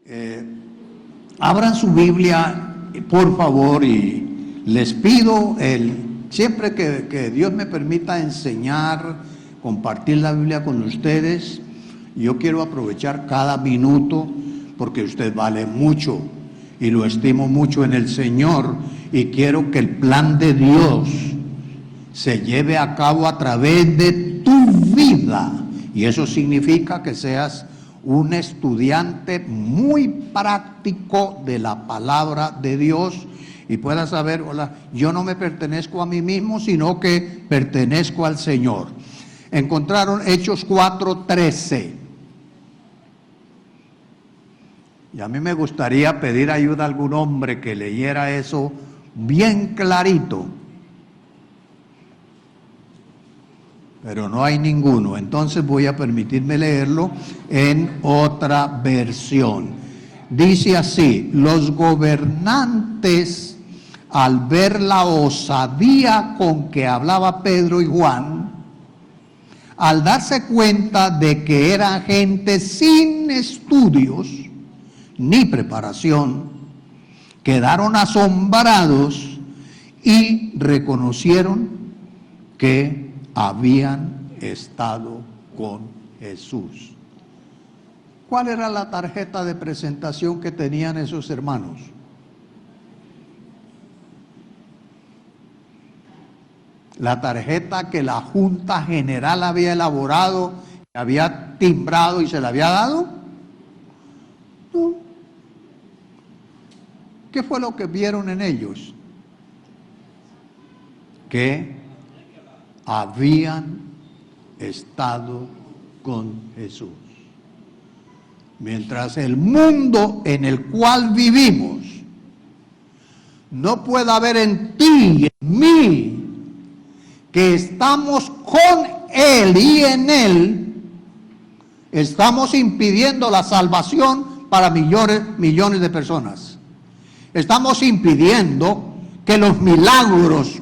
Eh, Abran su Biblia, por favor, y les pido, siempre que Dios me permita enseñar, compartir la Biblia con ustedes, yo quiero aprovechar cada minuto porque usted vale mucho y lo estimo mucho en el Señor y quiero que el plan de Dios se lleve a cabo a través de tu vida, y eso significa que seas un estudiante muy práctico de la palabra de Dios y puedas saber, hola, yo no me pertenezco a mí mismo, sino que pertenezco al Señor. Encontraron Hechos 4:13. Y a mí me gustaría pedir ayuda a algún hombre que leyera eso bien clarito. Pero no hay ninguno, entonces voy a permitirme leerlo en otra versión. Dice así: los gobernantes, al ver la osadía con que hablaba Pedro y Juan, al darse cuenta de que eran gente sin estudios ni preparación, quedaron asombrados y reconocieron que habían estado con Jesús. ¿Cuál era la tarjeta de presentación que tenían esos hermanos? La tarjeta que la Junta General había elaborado, había timbrado y se la había dado. No. ¿Qué fue lo que vieron en ellos? Que habían estado con Jesús. Mientras el mundo en el cual vivimos no pueda haber en ti y en mí que estamos con Él y en Él, estamos impidiendo la salvación para millones de personas. Estamos impidiendo que los milagros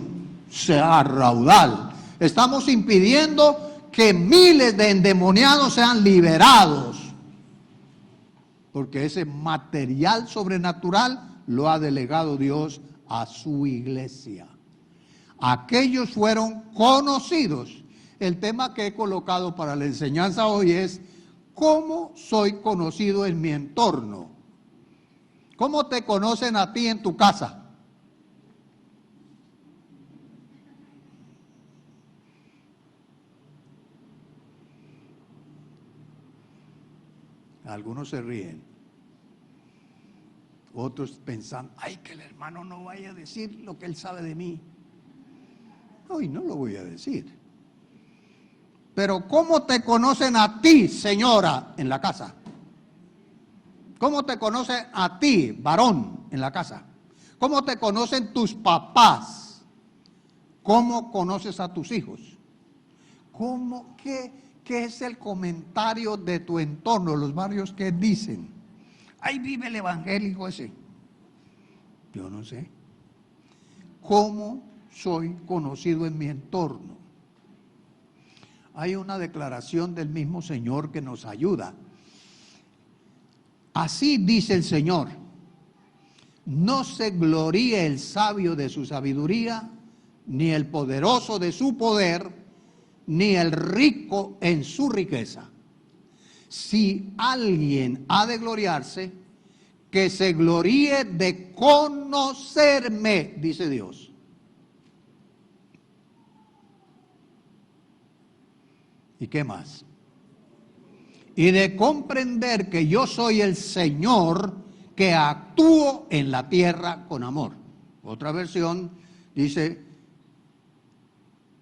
sean raudal. Estamos impidiendo que miles de endemoniados sean liberados, porque ese material sobrenatural lo ha delegado Dios a su iglesia. Aquellos fueron conocidos. El tema que he colocado para la enseñanza hoy es: ¿cómo soy conocido en mi entorno? ¿Cómo te conocen a ti en tu casa? Algunos se ríen, otros pensando, ay, que el hermano no vaya a decir lo que él sabe de mí. Hoy no lo voy a decir. Pero ¿cómo te conocen a ti, señora, en la casa? ¿Cómo te conocen a ti, varón, en la casa? ¿Cómo te conocen tus papás? ¿Cómo conoces a tus hijos? ¿Qué es el comentario de tu entorno? Los barrios que dicen, ahí vive el evangélico ese. Yo no sé. ¿Cómo soy conocido en mi entorno? Hay una declaración del mismo Señor que nos ayuda. Así dice el Señor: no se gloríe el sabio de su sabiduría, ni el poderoso de su poder, ni el rico en su riqueza. Si alguien ha de gloriarse, que se gloríe de conocerme, dice Dios. ¿Y qué más? Y de comprender que yo soy el Señor que actúo en la tierra con amor. Otra versión dice: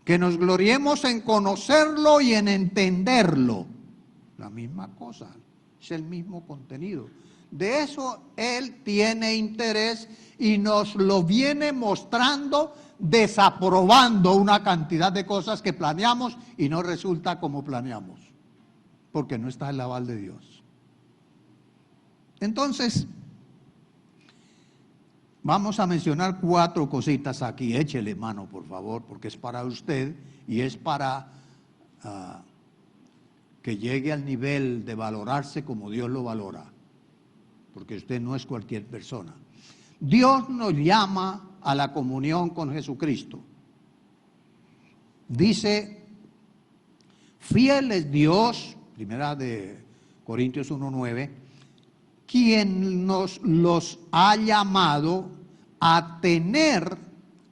que nos gloriemos en conocerlo y en entenderlo. La misma cosa, es el mismo contenido. De eso Él tiene interés y nos lo viene mostrando, desaprobando una cantidad de cosas que planeamos y no resulta como planeamos, porque no está el aval de Dios. Entonces, vamos a mencionar 4 cositas aquí. Échele mano, por favor, porque es para usted y es para que llegue al nivel de valorarse como Dios lo valora. porque usted no es cualquier persona. Dios nos llama a la comunión con Jesucristo. Dice, fiel es Dios, primera de Corintios 1:9, quien nos los ha llamado a tener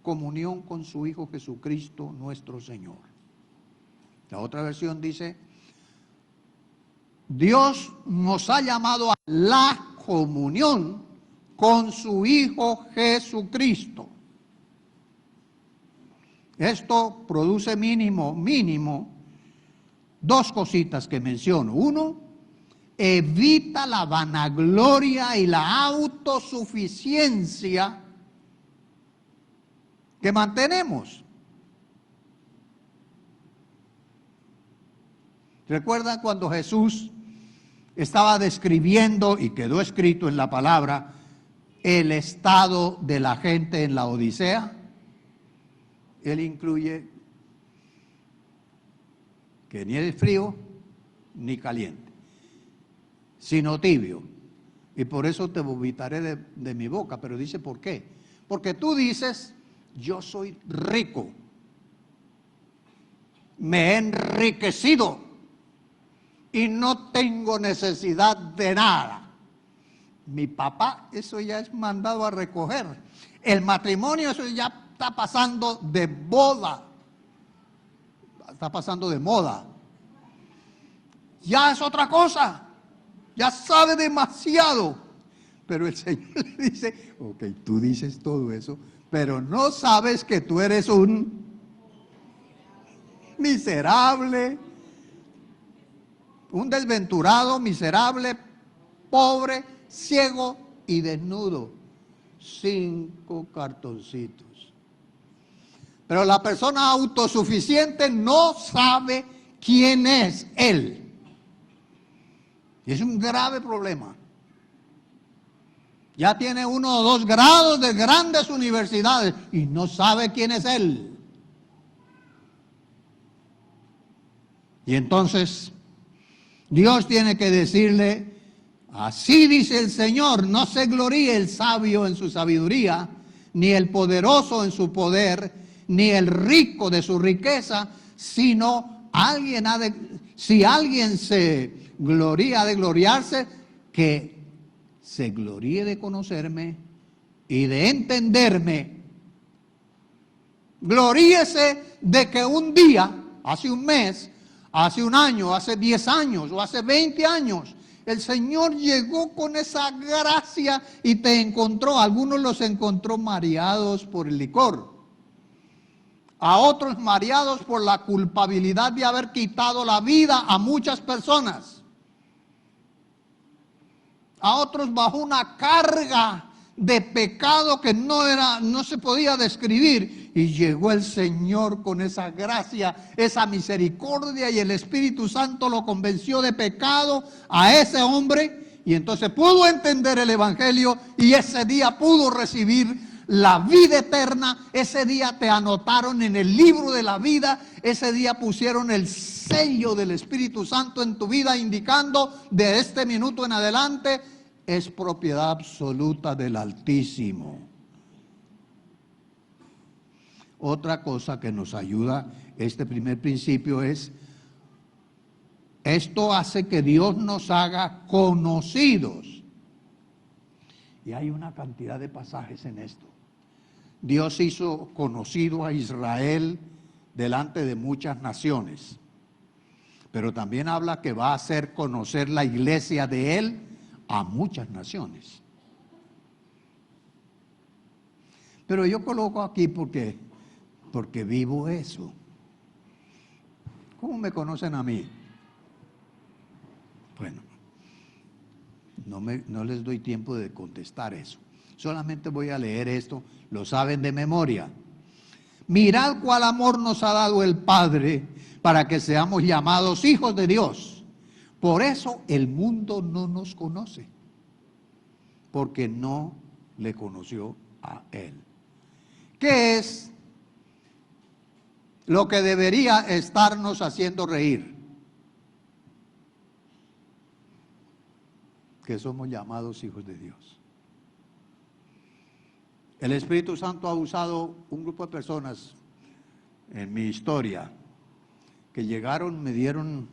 comunión con su Hijo Jesucristo nuestro Señor. La otra versión dice, Dios nos ha llamado a la comunión con su Hijo Jesucristo. Esto produce mínimo dos cositas que menciono. Uno, evita la vanagloria y la autosuficiencia que mantenemos. ¿Recuerdan cuando Jesús estaba describiendo, y quedó escrito en la palabra, el estado de la gente en la Odisea? Él incluye que ni es frío ni caliente, sino tibio. Y por eso te vomitaré de mi boca. Pero dice, ¿por qué? Porque tú dices, yo soy rico, me he enriquecido y no tengo necesidad de nada. Mi papá, eso ya es mandado a recoger. El matrimonio, eso ya está pasando de boda. Está pasando de moda. Ya es otra cosa. Ya sabe demasiado. Pero el Señor le dice, ok, tú dices todo eso, pero no sabes que tú eres un miserable, un desventurado, miserable, pobre, ciego y desnudo. 5 cartoncitos. Pero la persona autosuficiente no sabe quién es él. Y es un grave problema. Ya tiene 1 o 2 grados de grandes universidades y no sabe quién es él. Y entonces Dios tiene que decirle, así dice el Señor, no se gloríe el sabio en su sabiduría, ni el poderoso en su poder, ni el rico de su riqueza, sino si alguien se gloría, ha de gloriarse, que se gloríe de conocerme y de entenderme. Gloríese de que un día, hace un mes, hace un año, hace 10 años o hace 20 años, el Señor llegó con esa gracia y te encontró. Algunos los encontró mareados por el licor, a otros mareados por la culpabilidad de haber quitado la vida a muchas personas, a otros bajo una carga de pecado que no se podía describir, y llegó el Señor con esa gracia, esa misericordia, y el Espíritu Santo lo convenció de pecado a ese hombre, y entonces pudo entender el Evangelio, y ese día pudo recibir la vida eterna. Ese día te anotaron en el libro de la vida, ese día pusieron el sello del Espíritu Santo en tu vida, indicando, de este minuto en adelante es propiedad absoluta del Altísimo. Otra cosa que nos ayuda este primer principio es, esto hace que Dios nos haga conocidos. Y hay una cantidad de pasajes en esto. Dios hizo conocido a Israel delante de muchas naciones, pero también habla que va a hacer conocer la iglesia de Él a muchas naciones. Pero yo coloco aquí porque vivo eso. ¿Cómo me conocen a mí? Bueno, no les doy tiempo de contestar eso. Solamente voy a leer esto, lo saben de memoria. Mirad cuál amor nos ha dado el Padre para que seamos llamados hijos de Dios. Por eso el mundo no nos conoce, porque no le conoció a Él. ¿Qué es lo que debería estarnos haciendo reír? que somos llamados hijos de Dios. El Espíritu Santo ha usado un grupo de personas en mi historia que llegaron, me dieron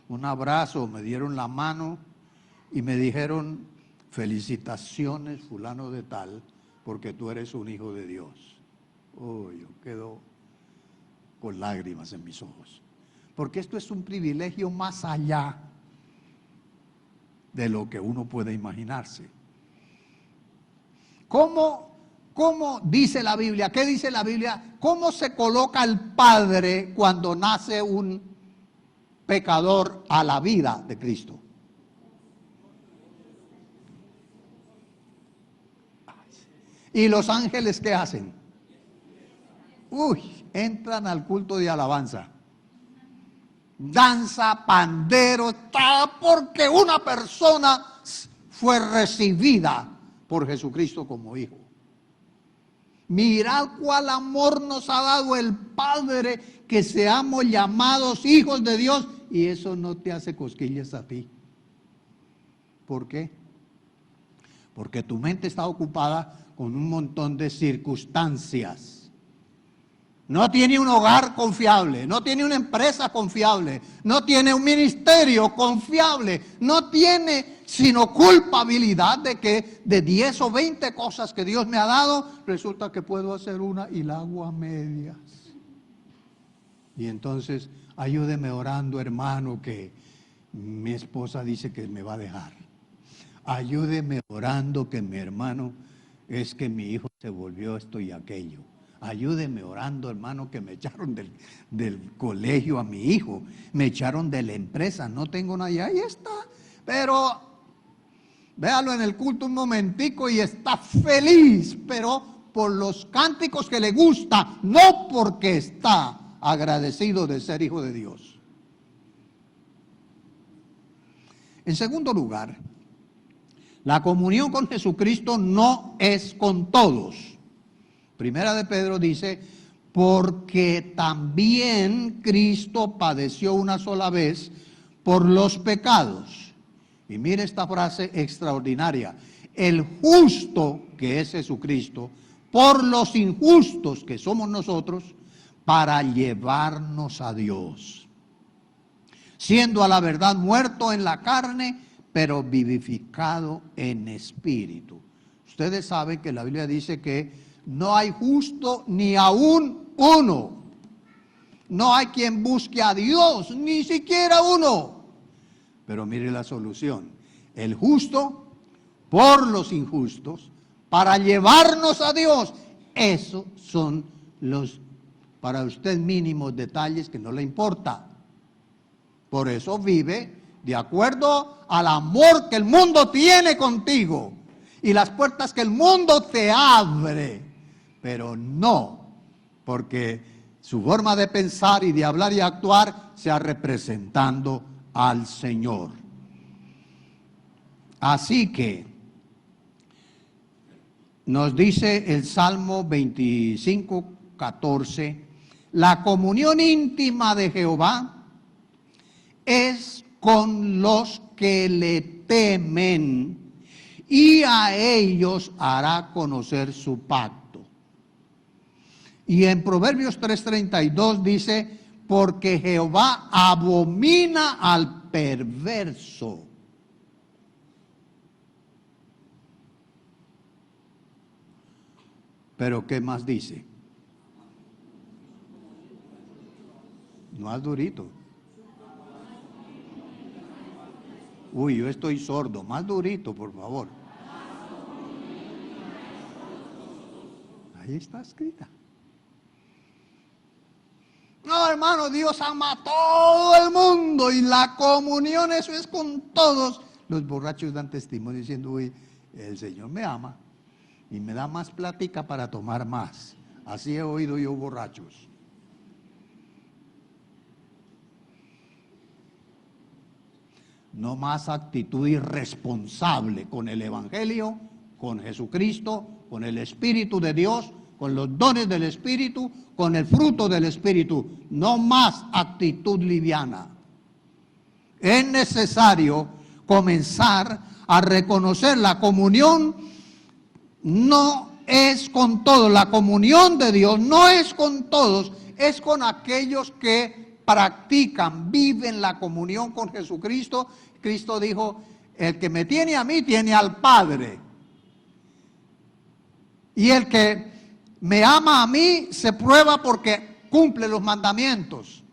un abrazo, me dieron la mano y me dijeron: felicitaciones, fulano de tal, porque tú eres un hijo de Dios. Oh, yo quedo con lágrimas en mis ojos, porque esto es un privilegio más allá de lo que uno puede imaginarse. ¿Cómo dice la Biblia? ¿Qué dice la Biblia? ¿Cómo se coloca el Padre cuando nace un pecador a la vida de Cristo? ¿Y los ángeles qué hacen? Entran al culto de alabanza. Danza, pandero, está, porque una persona fue recibida por Jesucristo como hijo. Mirad cuál amor nos ha dado el Padre, que seamos llamados hijos de Dios, y eso no te hace cosquillas a ti. ¿Por qué? Porque tu mente está ocupada con un montón de circunstancias. No tiene un hogar confiable, no tiene una empresa confiable, no tiene un ministerio confiable, no tiene sino culpabilidad de que de 10 o 20 cosas que Dios me ha dado, resulta que puedo hacer una y la hago a medias. Y entonces, ayúdeme orando, hermano, que mi esposa dice que me va a dejar. Ayúdeme orando que mi hermano, es que mi hijo se volvió esto y aquello. Ayúdeme orando, hermano, que me echaron del colegio a mi hijo, me echaron de la empresa, no tengo nada, y ahí está. Pero véalo en el culto un momentico y está feliz, pero por los cánticos que le gusta, no porque está agradecido de ser hijo de Dios. En segundo lugar, la comunión con Jesucristo no es con todos. Primera de Pedro dice: porque también Cristo padeció una sola vez por los pecados. Y mire esta frase extraordinaria: el justo, que es Jesucristo, por los injustos, que somos nosotros, para llevarnos a Dios. Siendo a la verdad muerto en la carne, pero vivificado en espíritu. Ustedes saben que la Biblia dice que no hay justo ni aún uno. No hay quien busque a Dios, ni siquiera uno. Pero mire la solución: el justo por los injustos, para llevarnos a Dios. Esos son los, para usted, mínimos detalles que no le importa. Por eso vive de acuerdo al amor que el mundo tiene contigo y las puertas que el mundo te abre. Pero no porque su forma de pensar y de hablar y actuar sea representando al Señor. Así que nos dice el Salmo 25, 14, la comunión íntima de Jehová es con los que le temen, y a ellos hará conocer su pacto. Y en Proverbios 3:32 dice: porque Jehová abomina al perverso. Pero ¿qué más dice? Más durito. Yo estoy sordo. Más durito, por favor. Ahí está escrita. No, hermano, Dios ama a todo el mundo y la comunión, eso es con todos. Los borrachos dan testimonio diciendo: el Señor me ama y me da más plática para tomar más. Así he oído yo borrachos. No más actitud irresponsable con el Evangelio, con Jesucristo, con el Espíritu de Dios, con los dones del Espíritu, con el fruto del Espíritu. No más actitud liviana. Es necesario comenzar a reconocer la comunión no es con todos. La comunión de Dios no es con todos, es con aquellos que practican, viven la comunión con Jesucristo. Cristo dijo, el que me tiene a mí tiene al Padre. Y el que me ama a mí se prueba porque cumple los mandamientos.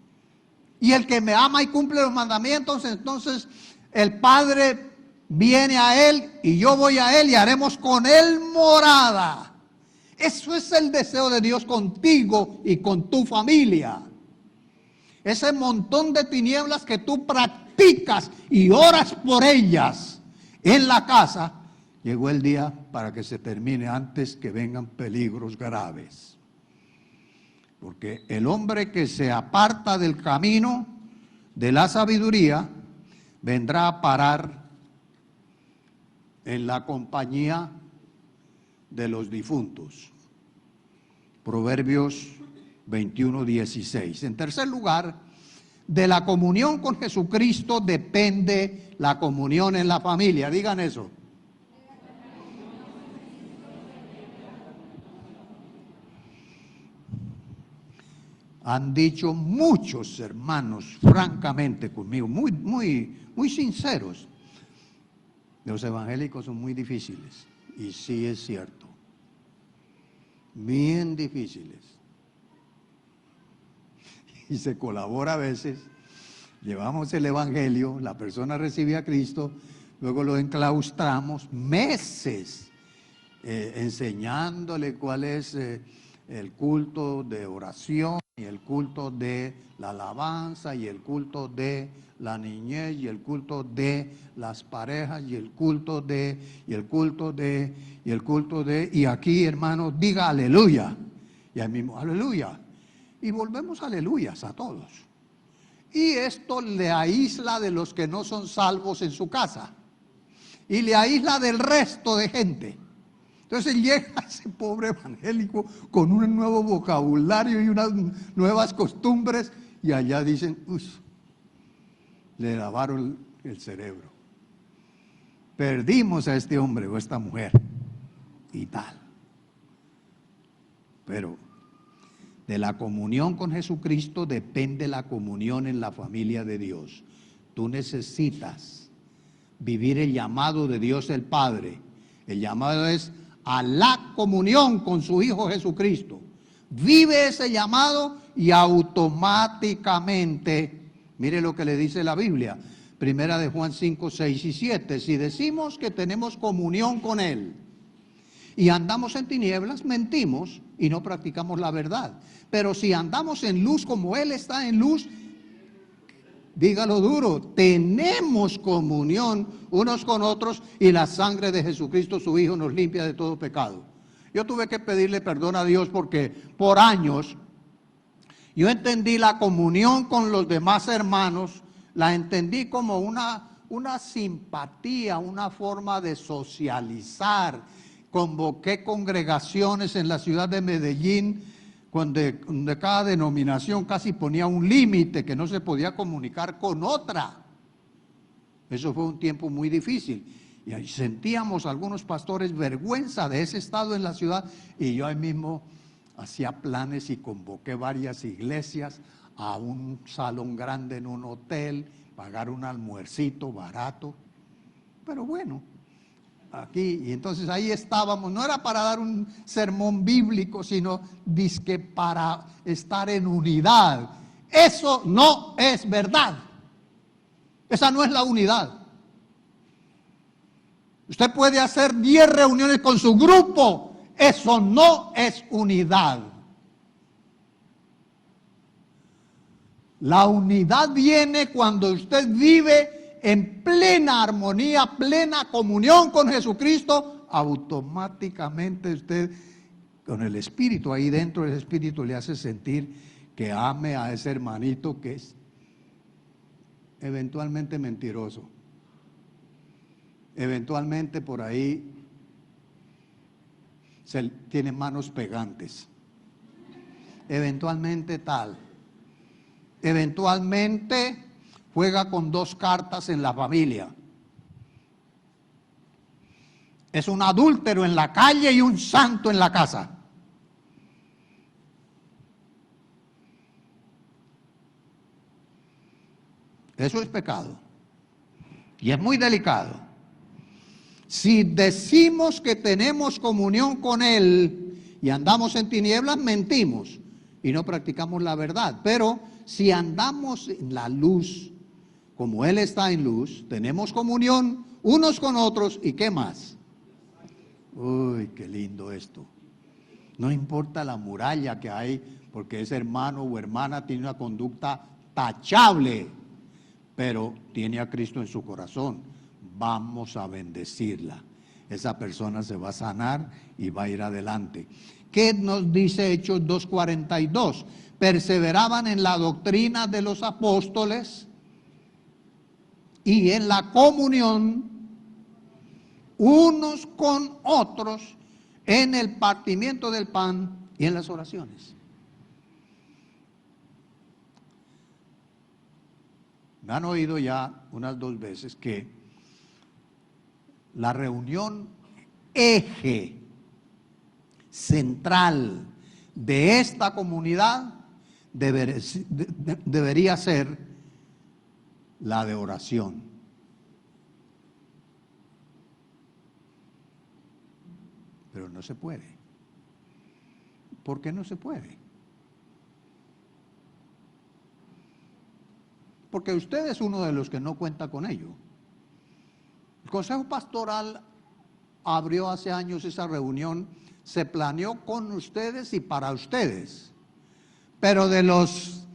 Y el que me ama y cumple los mandamientos, entonces el Padre viene a él y yo voy a él y haremos con él morada. Eso es el deseo de Dios contigo y con tu familia. Ese montón de tinieblas que tú practicas y oras por ellas en la casa, llegó el día para que se termine antes que vengan peligros graves. Porque el hombre que se aparta del camino de la sabiduría vendrá a parar en la compañía de los difuntos. Proverbios 21:16. En tercer lugar, de la comunión con Jesucristo depende la comunión en la familia. Digan eso. Han dicho muchos hermanos, francamente conmigo, muy sinceros. Los evangélicos son muy difíciles, y sí es cierto, bien difíciles. Y se colabora a veces, llevamos el evangelio, la persona recibe a Cristo, luego lo enclaustramos meses enseñándole cuál es el culto de oración, y el culto de la alabanza, y el culto de la niñez, y el culto de las parejas, y el culto de, y el culto de, y el culto de, y aquí, hermanos, diga aleluya, y ahí mismo aleluya, y volvemos aleluyas a todos. Y esto le aísla de los que no son salvos en su casa, y le aísla del resto de gente. Entonces llega ese pobre evangélico con un nuevo vocabulario y unas nuevas costumbres, y allá dicen, uy, le lavaron el cerebro. Perdimos a este hombre o a esta mujer y tal. Pero de la comunión con Jesucristo depende la comunión en la familia de Dios. Tú necesitas vivir el llamado de Dios el Padre. El llamado es a la comunión con su Hijo Jesucristo. Vive ese llamado y automáticamente, mire lo que le dice la Biblia, primera de Juan 5, 6 y 7, si decimos que tenemos comunión con Él y andamos en tinieblas, mentimos y no practicamos la verdad. Pero si andamos en luz como Él está en luz, dígalo duro, tenemos comunión unos con otros y la sangre de Jesucristo su Hijo nos limpia de todo pecado. Yo tuve que pedirle perdón a Dios porque por años yo entendí la comunión con los demás hermanos, la entendí como una simpatía, una forma de socializar. Convoqué congregaciones en la ciudad de Medellín, donde cada denominación casi ponía un límite que no se podía comunicar con otra. Eso fue un tiempo muy difícil. Y ahí sentíamos algunos pastores vergüenza de ese estado en la ciudad, y yo ahí mismo hacía planes y convoqué varias iglesias a un salón grande en un hotel, pagar un almuercito barato. Pero bueno, aquí, y entonces ahí estábamos, no era para dar un sermón bíblico, sino dizque para estar en unidad. Eso no es verdad. Esa no es la unidad. Usted puede hacer 10 reuniones con su grupo, eso no es unidad. La unidad viene cuando usted vive en plena armonía, plena comunión con Jesucristo. Automáticamente usted, con el Espíritu ahí dentro, el Espíritu le hace sentir que ame a ese hermanito que es eventualmente mentiroso, eventualmente por ahí tiene manos pegantes, eventualmente tal, eventualmente juega con 2 cartas en la familia. es un adúltero en la calle y un santo en la casa. Eso es pecado. Y es muy delicado. Si decimos que tenemos comunión con Él y andamos en tinieblas, mentimos y no practicamos la verdad. Pero si andamos en la luz, como Él está en luz, tenemos comunión unos con otros. ¿Y qué más? Uy, qué lindo esto. No importa la muralla que hay, porque ese hermano o hermana tiene una conducta tachable, pero tiene a Cristo en su corazón. Vamos a bendecirla. Esa persona se va a sanar y va a ir adelante. ¿Qué nos dice Hechos 2:42? Perseveraban en la doctrina de los apóstoles y en la comunión unos con otros, en el partimiento del pan y en las oraciones. Me han oído ya unas 2 veces que la reunión eje central de esta comunidad debería ser la de oración. Pero no se puede. ¿Por qué no se puede? Porque usted es uno de los que no cuenta con ello. El Consejo Pastoral abrió hace años esa reunión, se planeó con ustedes y para ustedes. Pero de los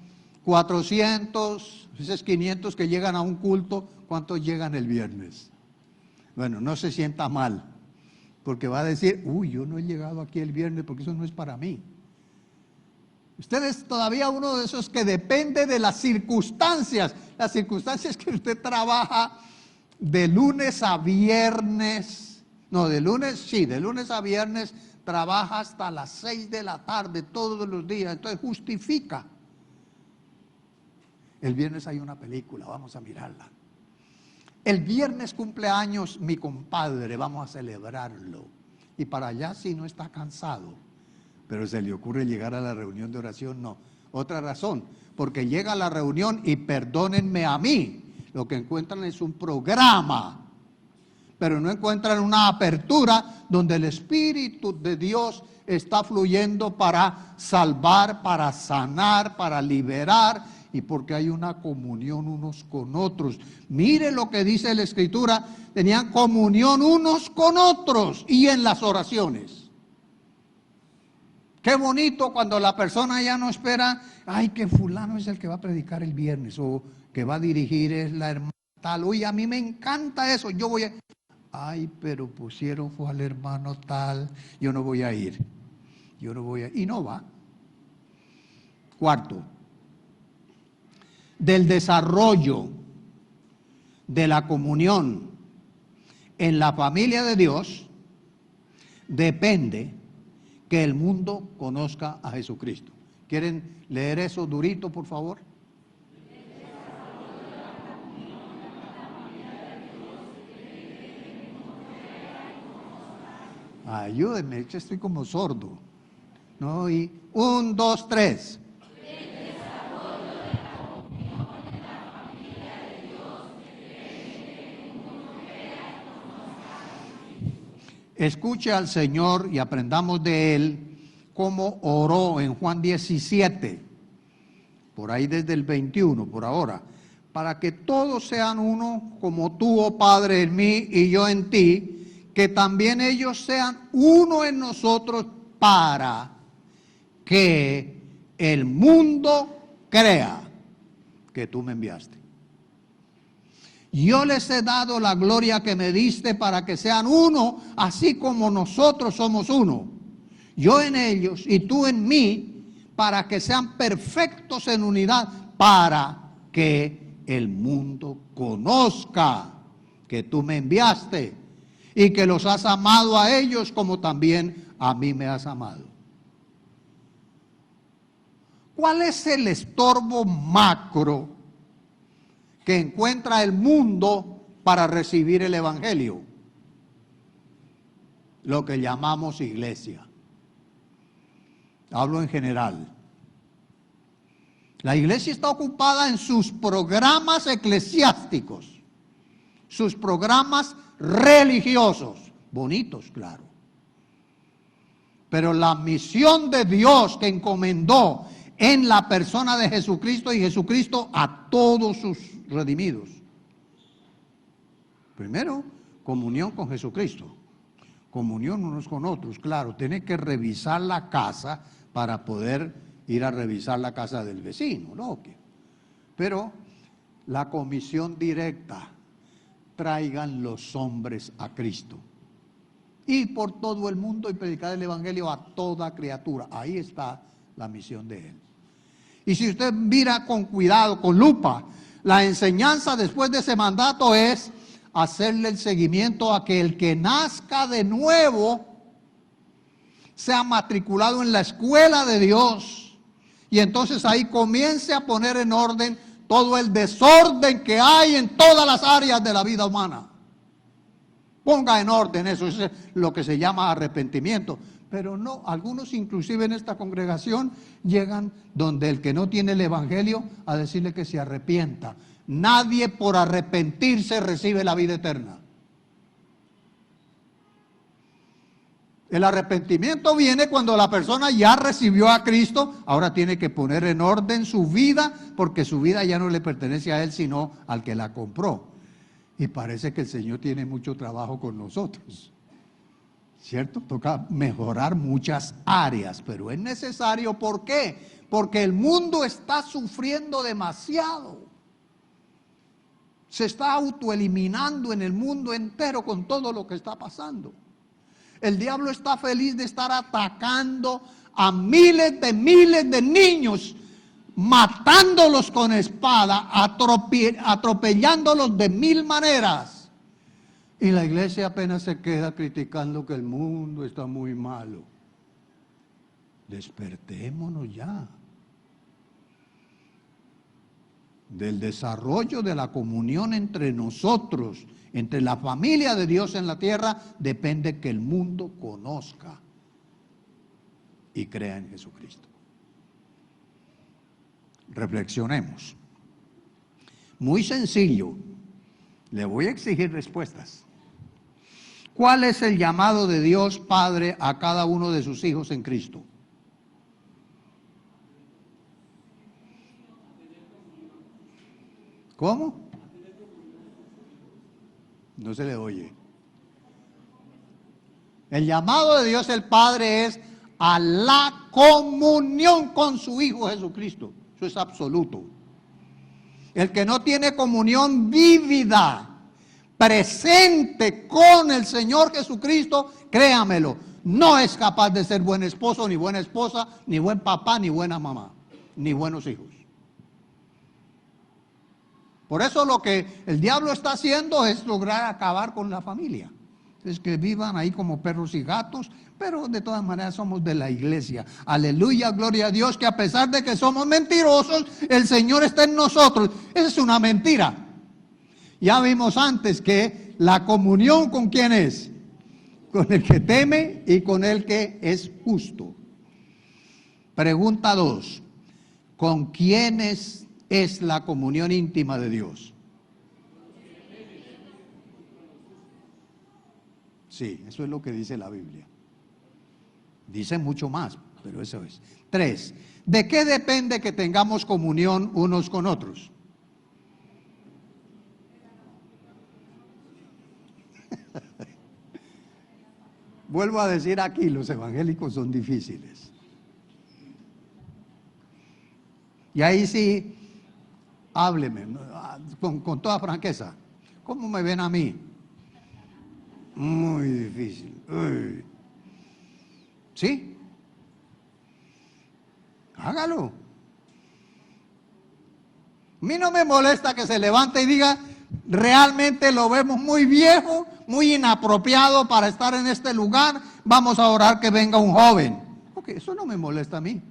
400, esos 500 que llegan a un culto, ¿cuántos llegan el viernes? Bueno, no se sienta mal, porque va a decir, uy, yo no he llegado aquí el viernes porque eso no es para mí. Usted es todavía uno de esos que depende de las circunstancias que usted trabaja de lunes a viernes, de lunes a viernes trabaja hasta las 6 de la tarde todos los días, entonces justifica. El viernes hay una película, vamos a mirarla. El viernes cumpleaños mi compadre, vamos a celebrarlo. Y para allá si no está cansado, pero se le ocurre llegar a la reunión de oración, no. Otra razón, porque llega a la reunión y perdónenme a mí, lo que encuentran es un programa, pero no encuentran una apertura donde el Espíritu de Dios está fluyendo para salvar, para sanar, para liberar, y porque hay una comunión unos con otros. Mire lo que dice la Escritura, tenían comunión unos con otros y en las oraciones. Qué bonito cuando la persona ya no espera, ay, que fulano es el que va a predicar el viernes o que va a dirigir es la hermana tal. Uy, a mí me encanta eso, yo voy a... Ay, pero pusieron fue al hermano tal, yo no voy a ir. Y no va. Cuarto, del desarrollo de la comunión en la familia de Dios depende que el mundo conozca a Jesucristo. ¿Quieren leer eso durito, por favor? Ayúdenme, que estoy como sordo. No, y 1, 2, 3. Escuche al Señor y aprendamos de Él cómo oró en Juan 17, por ahí desde el 21, por ahora, para que todos sean uno, como tú, oh Padre, en mí y yo en ti, que también ellos sean uno en nosotros, para que el mundo crea que tú me enviaste. Yo les he dado la gloria que me diste para que sean uno, así como nosotros somos uno. Yo en ellos y tú en mí, para que sean perfectos en unidad, para que el mundo conozca que tú me enviaste y que los has amado a ellos como también a mí me has amado. ¿Cuál es el estorbo macro que encuentra el mundo para recibir el Evangelio? lo que llamamos iglesia. Hablo en general. La iglesia está ocupada en sus programas eclesiásticos, sus programas religiosos, bonitos, claro. Pero la misión de Dios que encomendó en la persona de Jesucristo y Jesucristo a todos sus redimidos. Primero, comunión con Jesucristo, comunión unos con otros. Claro, tiene que revisar la casa para poder ir a revisar la casa del vecino, ¿no? Pero la comisión directa, traigan los hombres a Cristo. Ir por todo el mundo y predicar el evangelio a toda criatura. Ahí está la misión de él. Y si usted mira con cuidado, con lupa, la enseñanza después de ese mandato es hacerle el seguimiento a que el que nazca de nuevo sea matriculado en la escuela de Dios. Y entonces ahí comience a poner en orden todo el desorden que hay en todas las áreas de la vida humana. Ponga en orden eso, es lo que se llama arrepentimiento. Pero no, algunos inclusive en esta congregación llegan donde el que no tiene el evangelio a decirle que se arrepienta. Nadie por arrepentirse recibe la vida eterna. El arrepentimiento viene cuando la persona ya recibió a Cristo, ahora tiene que poner en orden su vida, porque su vida ya no le pertenece a él, sino al que la compró. Y parece que el Señor tiene mucho trabajo con nosotros, ¿cierto? Toca mejorar muchas áreas, pero es necesario. ¿Por qué? Porque el mundo está sufriendo demasiado. Se está autoeliminando en el mundo entero con todo lo que está pasando. El diablo está feliz de estar atacando a miles de niños, matándolos con espada, atropellándolos de mil maneras. Y la iglesia apenas se queda criticando que el mundo está muy malo. Despertémonos ya. Del desarrollo de la comunión entre nosotros, entre la familia de Dios en la tierra, depende que el mundo conozca y crea en Jesucristo. Reflexionemos. Muy sencillo. Le voy a exigir respuestas. ¿Cuál es el llamado de Dios Padre a cada uno de sus hijos en Cristo? ¿Cómo? No se le oye. El llamado de Dios el Padre es a la comunión con su Hijo Jesucristo. Eso es absoluto. El que no tiene comunión vívida, presente con el Señor Jesucristo, créamelo, no es capaz de ser buen esposo, ni buena esposa, ni buen papá, ni buena mamá, ni buenos hijos. Por eso lo que el diablo está haciendo es lograr acabar con la familia. Es que vivan ahí como perros y gatos, pero de todas maneras somos de la iglesia. Aleluya, gloria a Dios, que a pesar de que somos mentirosos, el Señor está en nosotros. Esa es una mentira. Ya vimos antes que la comunión ¿con quién es? Con el que teme y con el que es justo. Pregunta 2. ¿Con quiénes es la comunión íntima de Dios? Sí, eso es lo que dice la Biblia. Dice mucho más, pero eso es. 3. ¿De qué depende que tengamos comunión unos con otros? Vuelvo a decir aquí, los evangélicos son difíciles. Y ahí sí, hábleme con toda franqueza. ¿Cómo me ven a mí? Muy difícil. Uy. ¿Sí? Hágalo. A mí no me molesta que se levante y diga, realmente lo vemos muy viejo, muy inapropiado para estar en este lugar, vamos a orar que venga un joven. Ok, eso no me molesta a mí.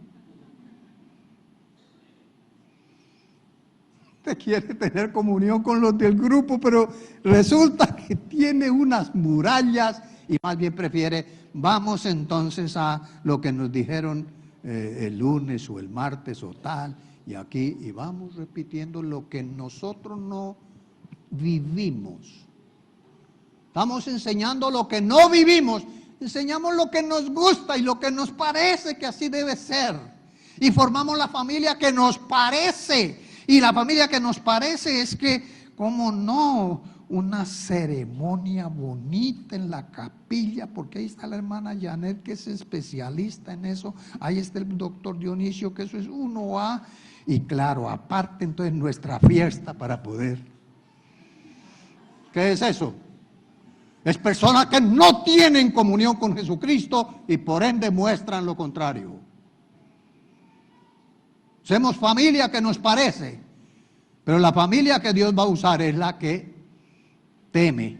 Usted quiere tener comunión con los del grupo, pero resulta que tiene unas murallas y más bien prefiere, vamos entonces a lo que nos dijeron el lunes o el martes o tal, y aquí, y vamos repitiendo lo que nosotros no vivimos. Estamos enseñando lo que no vivimos, enseñamos lo que nos gusta y lo que nos parece que así debe ser. Y formamos la familia que nos parece. Y la familia que nos parece es que, ¿cómo no? Una ceremonia bonita en la capilla, porque ahí está la hermana Janet, que es especialista en eso. Ahí está el doctor Dionisio, que eso es 1A. Y claro, aparte entonces nuestra fiesta para poder. ¿Qué es eso? Es personas que no tienen comunión con Jesucristo y por ende muestran lo contrario. Somos familia que nos parece, pero la familia que Dios va a usar es la que teme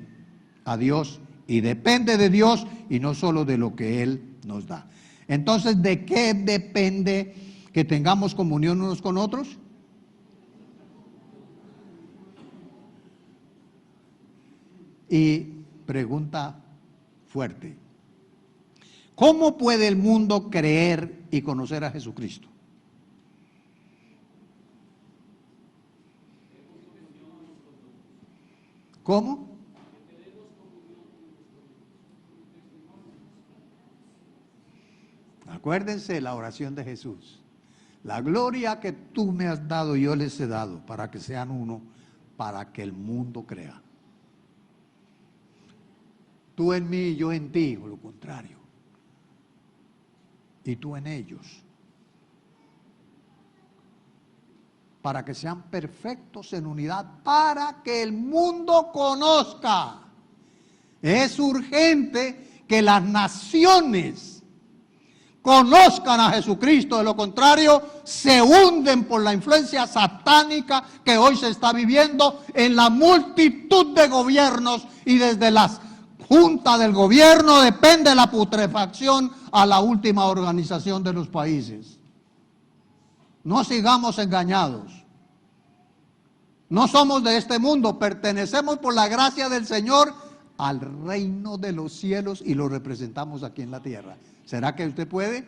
a Dios y depende de Dios y no solo de lo que Él nos da. Entonces, ¿de qué depende que tengamos comunión unos con otros? Y pregunta fuerte: ¿cómo puede el mundo creer y conocer a Jesucristo? ¿Cómo? Acuérdense la oración de Jesús: la gloria que tú me has dado, yo les he dado, para que sean uno, para que el mundo crea. Tú en mí y yo en ti, o lo contrario. Y tú en ellos. Para que sean perfectos en unidad, para que el mundo conozca. Es urgente que las naciones conozcan a Jesucristo, de lo contrario se hunden por la influencia satánica que hoy se está viviendo en la multitud de gobiernos, y desde las juntas del gobierno depende la putrefacción a la última organización de los países. No sigamos engañados. No somos de este mundo, pertenecemos por la gracia del Señor al reino de los cielos y lo representamos aquí en la tierra. ¿Será que usted puede?